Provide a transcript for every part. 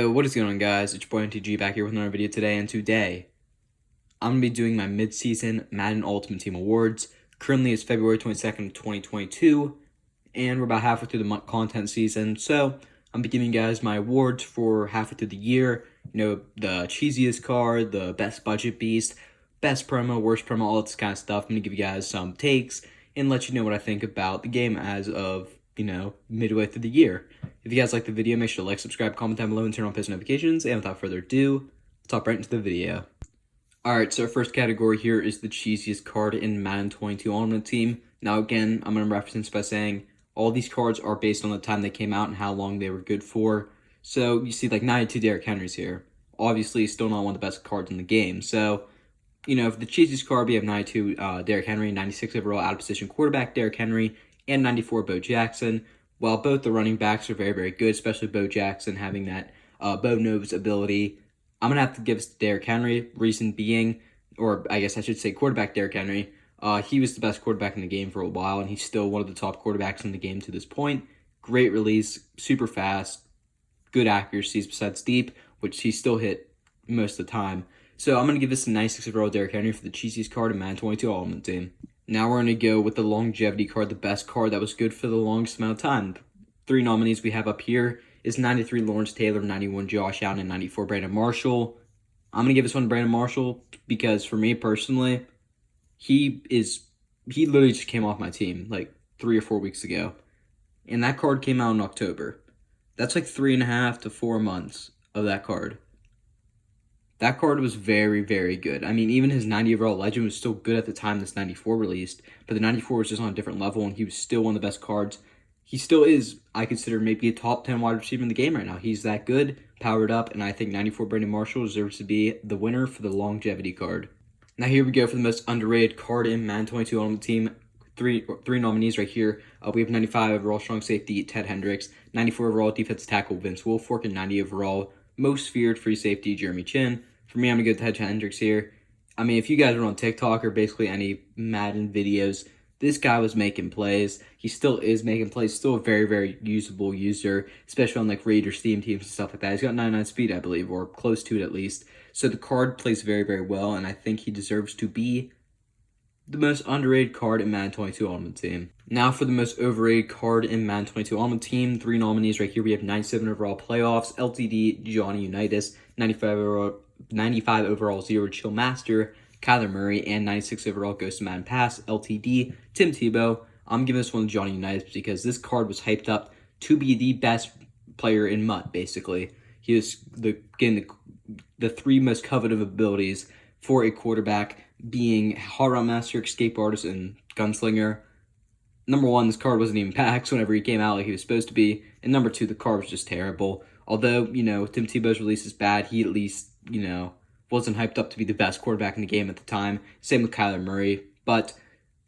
So what is going on, guys? It's your boy MTG back here with another video today, and today I'm going to be doing my mid-season Madden Ultimate Team Awards. Currently it's February 22nd, 2022, and we're about halfway through the content season, so I'm giving you guys my awards for halfway through the year. You know, the cheesiest card, the best budget beast, best promo, worst promo, all this kind of stuff. I'm going to give you guys some takes and let you know what I think about the game as of, midway through the year. If you guys like the video, make sure to like, subscribe, comment down below, and turn on post notifications. And without further ado, let's hop right into the video. Alright, so our first category here is the cheesiest card in Madden 22 Ultimate Team. Now again, I'm going to reference by saying all these cards are based on the time they came out and how long they were good for. So you see like 92 Derrick Henry's here. Obviously, still not one of the best cards in the game. So, for the cheesiest card, we have 92 Derrick Henry, 96 overall out-of-position quarterback Derrick Henry, and 94 Bo Jackson. While both the running backs are very, very good, especially Bo Jackson having that Bo knows ability, I'm going to have to give it to Derrick Henry, reason being, or I guess I should say quarterback Derrick Henry. He was the best quarterback in the game for a while, and he's still one of the top quarterbacks in the game to this point. Great release, super fast, good accuracies besides deep, which he still hit most of the time. So I'm going to give this a 96 overall Derrick Henry for the cheesiest card in Madden 22 Ultimate Team. Now we're going to go with the longevity card, the best card that was good for the longest amount of time. Three nominees we have up here is 93 Lawrence Taylor, 91 Josh Allen, and 94 Brandon Marshall. I'm going to give this one to Brandon Marshall because for me personally, he literally just came off my team like 3 or 4 weeks ago. And that card came out in October. That's like 3.5 to 4 months of that card. That card was very, very good. I mean, even his 90 overall legend was still good at the time this 94 released, but the 94 was just on a different level, and he was still one of the best cards. He still is, I consider, maybe a top 10 wide receiver in the game right now. He's that good, powered up, and I think 94 Brandon Marshall deserves to be the winner for the longevity card. Now here we go for the most underrated card in Madden 22 Ultimate Team. Three nominees right here. We have 95 overall strong safety Ted Hendricks, 94 overall defensive tackle Vince Wilfork, and 90 overall most feared free safety Jeremy Chin. For me, I'm going to go with Ted Hendricks here. I mean, if you guys are on TikTok or basically any Madden videos, this guy was making plays. He still is making plays. Still a very, very usable user, especially on like Raiders theme teams and stuff like that. He's got 99 speed, I believe, or close to it at least. So the card plays very, very well, and I think he deserves to be the most underrated card in Madden 22 Ultimate Team. Now for the most overrated card in Madden 22 Ultimate Team. Three nominees right here. We have 97 overall playoffs, LTD, Johnny Unitas, 95 overall Zero Chill Master, Kyler Murray, and 96 overall Ghost of Madden Pass, LTD, Tim Tebow. I'm giving this one to Johnny Unitas because this card was hyped up to be the best player in MUT, basically. He was the three most coveted abilities for a quarterback being Hot Rod Master, Escape Artist, and Gunslinger. Number one, this card wasn't even packs whenever he came out like he was supposed to be. And number two, the card was just terrible. Although, Tim Tebow's release is bad, he at least, wasn't hyped up to be the best quarterback in the game at the time. Same with Kyler Murray. But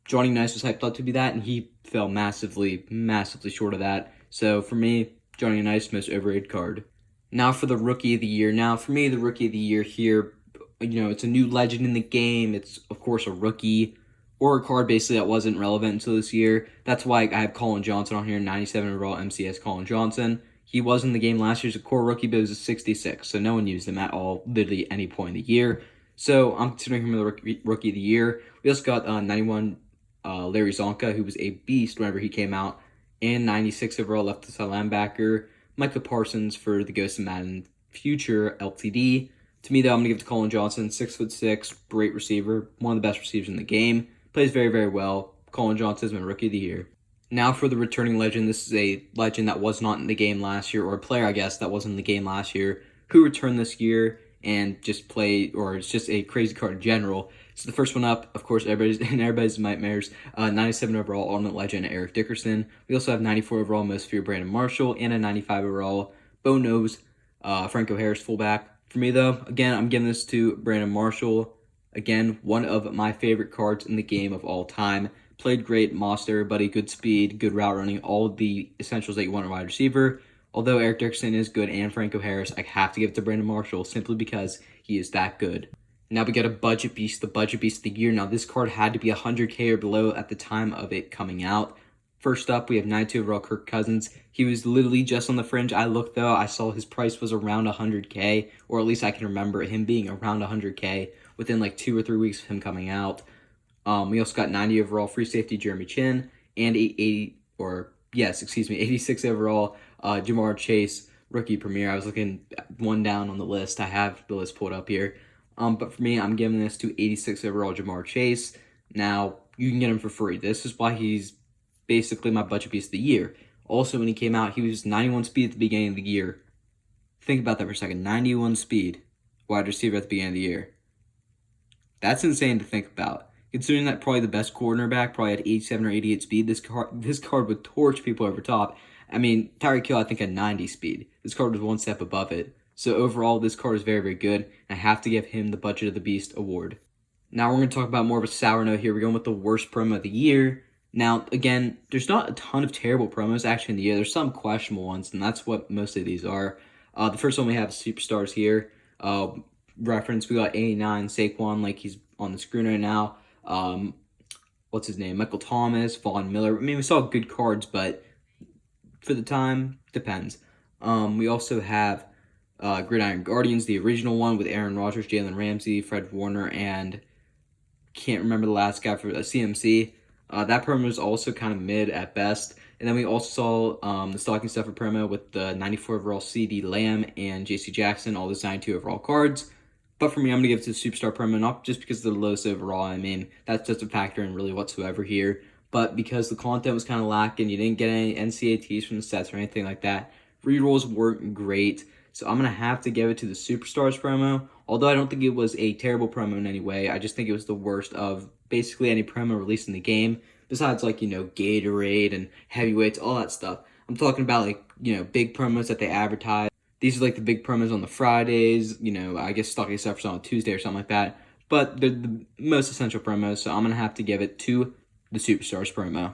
Johnny Unitas was hyped up to be that, and he fell massively, massively short of that. So for me, Johnny Unitas, most overrated card. Now for the Rookie of the Year. Now, for me, the Rookie of the Year here, it's a new legend in the game. It's, of course, a rookie or a card basically that wasn't relevant until this year. That's why I have Colin Johnson on here, 97 overall MCS Colin Johnson. He was in the game last year as a core rookie, but it was a 66, so no one used him at all, literally any point in the year. So I'm considering him the Rookie of the Year. We also got 91 Larry Zonka, who was a beast whenever he came out, and 96 overall left side linebacker, Micah Parsons for the Ghost of Madden Future LTD. To me, though, I'm going to give it to Colin Johnson, 6'6", great receiver, one of the best receivers in the game, plays very, very well. Colin Johnson is my Rookie of the Year. Now for the returning legend. This is a legend that was not in the game last year, or a player, I guess, that wasn't in the game last year, who returned this year and just played, or it's just a crazy card in general. So the first one up, of course, everybody's nightmares, 97 overall Ultimate Legend Eric Dickerson. We also have 94 overall Most Feared Brandon Marshall, and a 95 overall Bo Knows Franco Harris fullback. For me, though, again, I'm giving this to Brandon Marshall. Again, one of my favorite cards in the game of all time. Played great, mossed everybody, good speed, good route running, all the essentials that you want in a wide receiver. Although Eric Dickerson is good and Franco Harris, I have to give it to Brandon Marshall simply because he is that good. Now we got a budget beast, the budget beast of the year. Now this card had to be 100K or below at the time of it coming out. First up, we have 92 overall Kirk Cousins. He was literally just on the fringe. I looked, though. I saw his price was around 100K, or at least I can remember him being around 100K within like 2 or 3 weeks of him coming out. We also got 90 overall free safety Jeremy Chin and 86 overall Jamar Chase rookie premier. I was looking one down on the list. I have the list pulled up here. But for me, I'm giving this to 86 overall Jamar Chase. Now, you can get him for free. This is why he's basically my budget piece of the year. Also, when he came out, he was 91 speed at the beginning of the year. Think about that for a second. 91 speed wide receiver at the beginning of the year. That's insane to think about. Considering that probably the best cornerback probably had 87 or 88 speed, this card would torch people over top. I mean, Tyreek Hill, I think, had 90 speed. This card was one step above it. So overall, this card is very, very good. And I have to give him the Budget of the Beast award. Now we're going to talk about more of a sour note here. We're going with the worst promo of the year. Now, again, there's not a ton of terrible promos actually in the year. There's some questionable ones, and that's what most of these are. The first one we have Superstars here. Reference, we got 89 Saquon, like he's on the screen right now. What's his name? Michael Thomas, Vaughn Miller. I mean, we saw good cards, but for the time, depends. We also have Gridiron Guardians, the original one with Aaron Rodgers, Jalen Ramsey, Fred Warner, and can't remember the last guy for CMC. That promo was also kind of mid at best. And then we also saw the Stocking Stuffer promo with the 94 overall CD Lamb and JC Jackson, all those 92 overall cards. But for me, I'm going to give it to the Superstar promo, not just because of the lowest overall. I mean, that's just a factor in really whatsoever here. But because the content was kind of lacking, you didn't get any NCATs from the sets or anything like that. Rerolls weren't great. So I'm going to have to give it to the Superstars promo. Although I don't think it was a terrible promo in any way. I just think it was the worst of basically any promo released in the game. Besides, like, Gatorade and heavyweights, all that stuff. I'm talking about, big promos that they advertise. These are like the big promos on the Fridays, I guess Stocking Stuffer's on a Tuesday or something like that. But they're the most essential promos, so I'm going to have to give it to the Superstars promo.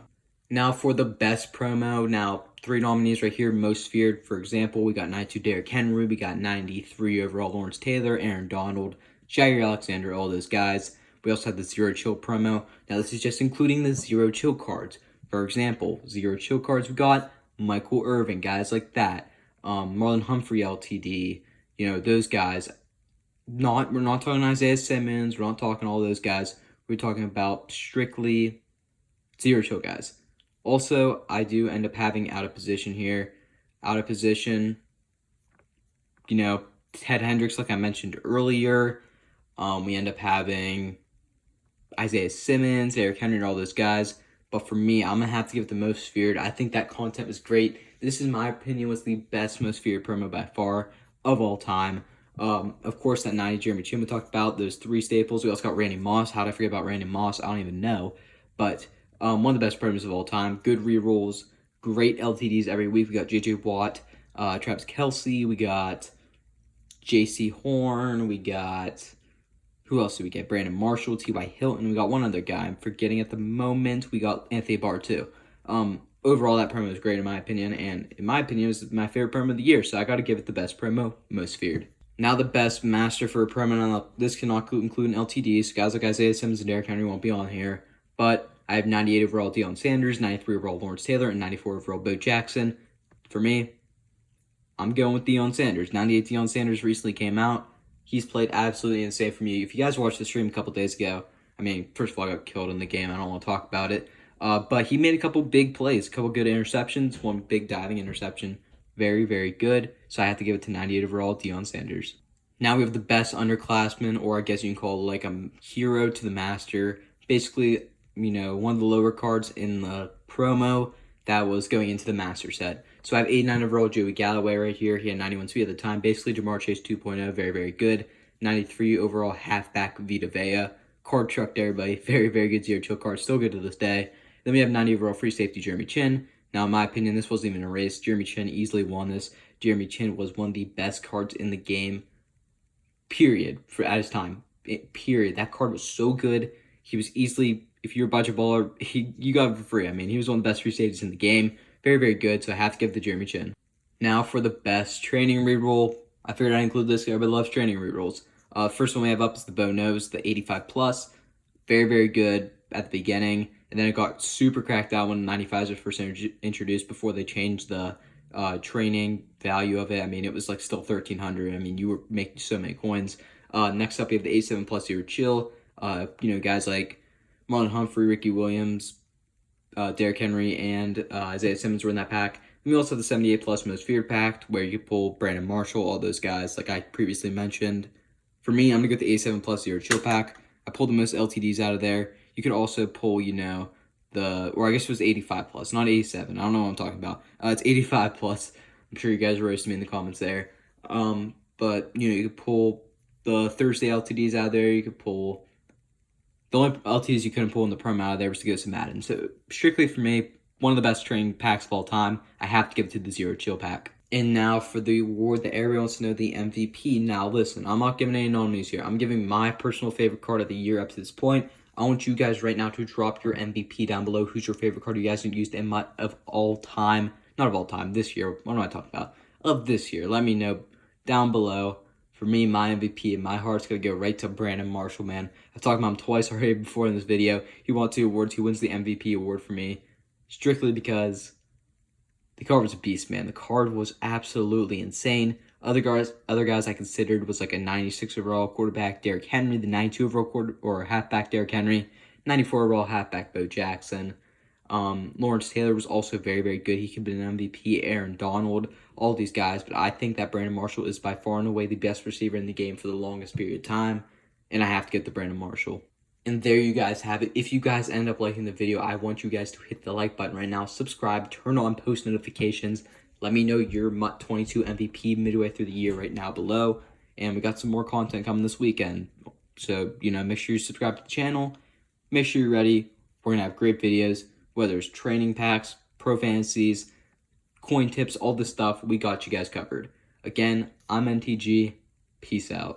Now for the best promo, now 3 nominees right here, most feared. For example, we got 92 Derrick Henry, we got 93 overall Lawrence Taylor, Aaron Donald, Jair Alexander, all those guys. We also have the Zero Chill promo. Now this is just including the Zero Chill cards. For example, Zero Chill cards, we got Michael Irvin, guys like that. Marlon Humphrey LTD, those guys. We're not talking Isaiah Simmons, we're not talking all those guys. We're talking about strictly Zero Chill guys. Also, I do end up having out of position here. Out of position, Ted Hendricks, like I mentioned earlier. We end up having Isaiah Simmons, Derrick Henry, and all those guys. But for me, I'm going to have to give it the most feared. I think that content was great. This, in my opinion, was the best, most feared promo by far of all time. Of course, that 90 Jeremy Chin we talked about, those 3 staples. We also got Randy Moss. How did I forget about Randy Moss? I don't even know. But one of the best promos of all time. Good rerolls, great LTDs every week. We got J.J. Watt, Travis Kelce. We got J.C. Horn. We got... Who else did we get? Brandon Marshall, T.Y. Hilton. We got one other guy I'm forgetting at the moment. We got Anthony Barr, too. Overall, that promo was great in my opinion. And in my opinion, it was my favorite promo of the year. So I got to give it the best promo, most feared. Now the best master for a promo. Now, this cannot include an LTD. So guys like Isaiah Simmons and Derrick Henry won't be on here. But I have 98 overall Deion Sanders, 93 overall Lawrence Taylor, and 94 overall Bo Jackson. For me, I'm going with Deion Sanders. 98 Deion Sanders recently came out. He's played absolutely insane for me. If you guys watched the stream a couple days ago, I mean, first of all, I got killed in the game. I don't want to talk about it. But he made a couple big plays, a couple good interceptions, one big diving interception. Very, very good. So I have to give it to 98 overall Deion Sanders. Now we have the best underclassmen, or I guess you can call it like a hero to the master. Basically, one of the lower cards in the promo that was going into the master set. So I have 89 overall Joey Galloway right here. He had 91 speed at the time. Basically, Jamar Chase 2.0, very, very good. 93 overall halfback Vita Vea. Card trucked everybody. Very, very good Zero Chill card. Still good to this day. Then we have 90 overall free safety Jeremy Chin. Now, in my opinion, this wasn't even a race. Jeremy Chin easily won this. Jeremy Chin was one of the best cards in the game, period, at his time. Period. That card was so good. He was easily, if you're a budget baller, you got it for free. I mean, he was one of the best free safeties in the game. Very, very good, so I have to give it to Jeremy Chin. Now for the best training reroll. I figured I'd include this. Everybody loves training rerolls. First one we have up is the Bo Nose, the 85+. Very, very good at the beginning. And then it got super cracked out when 95s were first introduced before they changed the training value of it. I mean, it was like still 1,300. I mean, you were making so many coins. Next up, you have the 87 plus zero chill. Guys like Marlon Humphrey, Ricky Williams, Derrick Henry, and Isaiah Simmons were in that pack. And we also have the 78 plus most feared pack, where you could pull Brandon Marshall, all those guys, like I previously mentioned. For me, I'm gonna get the 87 plus zero chill pack. I pulled the most LTDs out of there. You could also pull, or I guess it was 85 plus, not 87. I don't know what I'm talking about. It's 85 plus. I'm sure you guys roasted me in the comments there. But you could pull the Thursday LTDs out of there. You could pull the only LTDs you couldn't pull in the Prem out of there was to get some Madden. So strictly for me, one of the best training packs of all time. I have to give it to the Zero Chill pack. And now for the award that everyone wants to know, the MVP. Now listen, I'm not giving any anonymous here. I'm giving my personal favorite card of the year up to this point. I want you guys right now to drop your MVP down below. Who's your favorite card you guys have used of all time? Not of all time, this year. What am I talking about? Of this year. Let me know down below. For me, my MVP and my heart's going to go right to Brandon Marshall, man. I've talked about him twice already before in this video. He won 2 awards. He wins the MVP award for me. Strictly because the card was a beast, man. The card was absolutely insane. Other guys I considered was like a 96 overall quarterback, Derrick Henry, the 92 overall halfback, Derrick Henry, 94 overall halfback, Bo Jackson. Lawrence Taylor was also very, very good. He could be an MVP. Aaron Donald, all these guys. But I think that Brandon Marshall is by far and away the best receiver in the game for the longest period of time. And I have to get the Brandon Marshall. And there you guys have it. If you guys end up liking the video, I want you guys to hit the like button right now. Subscribe. Turn on post notifications. Let me know your MUT 22 MVP midway through the year right now below. And we got some more content coming this weekend. So, make sure you subscribe to the channel. Make sure you're ready. We're going to have great videos. Whether it's training packs, pro fantasies, coin tips, all this stuff, we got you guys covered. Again, I'm NTG. Peace out.